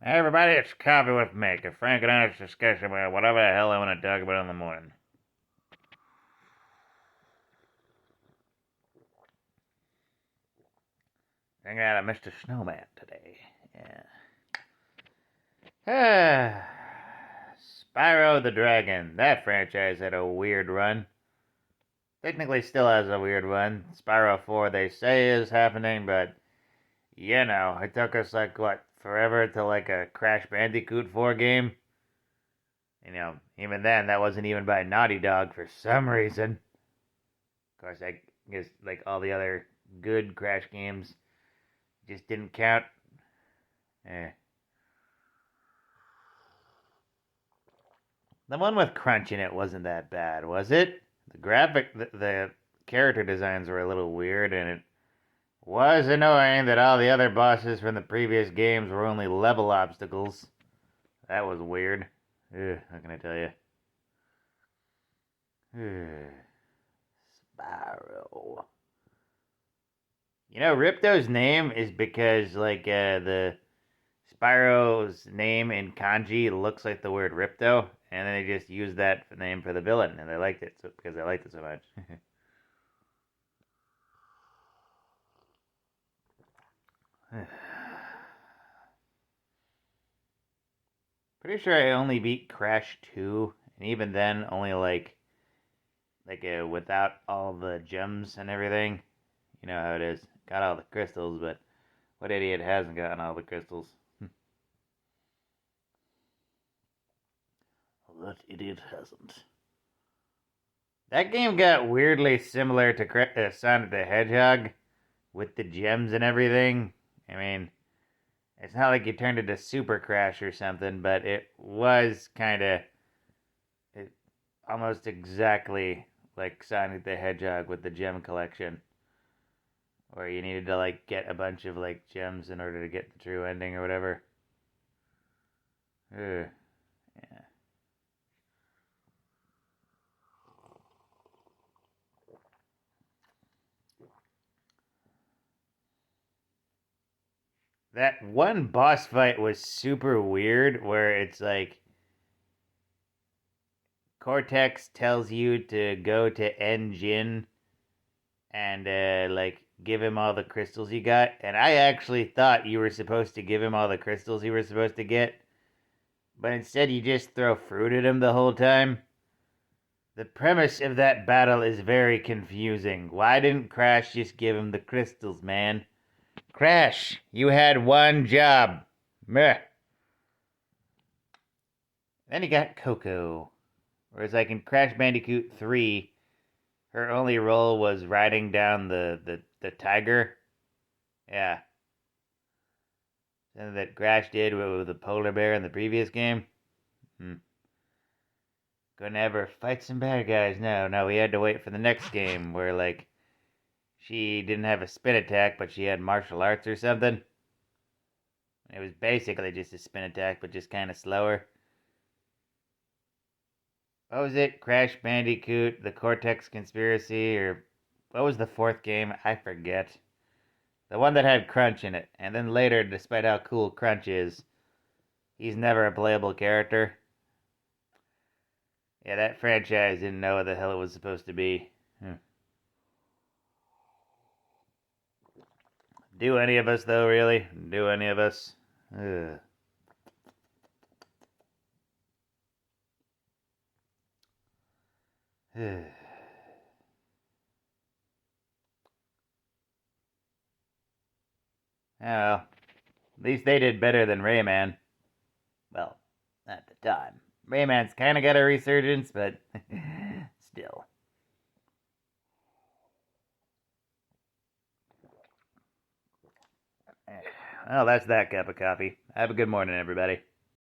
Hey everybody, it's Coffee with Mick, a frank and honest discussion about whatever the hell I want to talk about in the morning. Hanging out at Mr. Snowman today. Yeah. Spyro the Dragon. That franchise had a weird run. Technically still has a weird run. Spyro 4 they say is happening, but it took us forever to a Crash Bandicoot 4 game. Even then, that wasn't even by Naughty Dog for some reason. Of course, I guess all the other good Crash games just didn't count. Eh. The one with Crunch in it wasn't that bad, was it? The character designs were a little weird, and it was annoying that all the other bosses from the previous games were only level obstacles. That was weird. Ugh, how can I tell you? Spyro. Ripto's name is because the Spyro's name in kanji looks like the word Ripto, and then they just used that name for the villain, and they liked it because they liked it so much. Pretty sure I only beat Crash 2, and even then only without all the gems and everything. You know how it is. Got all the crystals, but what idiot hasn't gotten all the crystals? That idiot hasn't. That game got weirdly similar to Sonic the Hedgehog with the gems and everything. I mean, it's not like you turned into Super Crash or something, but it was kind of almost exactly like Sonic the Hedgehog with the gem collection, where you needed to get a bunch of gems in order to get the true ending or whatever. Ugh. Yeah. That one boss fight was super weird, where it's Cortex tells you to go to N and give him all the crystals you got, and I actually thought you were supposed to give him all the crystals you were supposed to get, but instead you just throw fruit at him the whole time. The premise of that battle is very confusing. Why didn't Crash just give him the crystals, man? Crash, you had one job. Meh. Then you got Coco. Whereas in Crash Bandicoot 3, her only role was riding down the tiger. Yeah. Something that Crash did with the polar bear in the previous game. Gonna ever fight some bad guys? No, we had to wait for the next game where she didn't have a spin attack, but she had martial arts or something. It was basically just a spin attack, but just kind of slower. What was it? Crash Bandicoot, the Cortex Conspiracy, or what was the fourth game? I forget. The one that had Crunch in it. And then later, despite how cool Crunch is, he's never a playable character. Yeah, that franchise didn't know what the hell it was supposed to be. Do any of us, though, really? Do any of us? Ugh. Oh, well, at least they did better than Rayman. Well, at the time. Rayman's kind of got a resurgence, but still. Well, that's that cup of coffee. Have a good morning, everybody.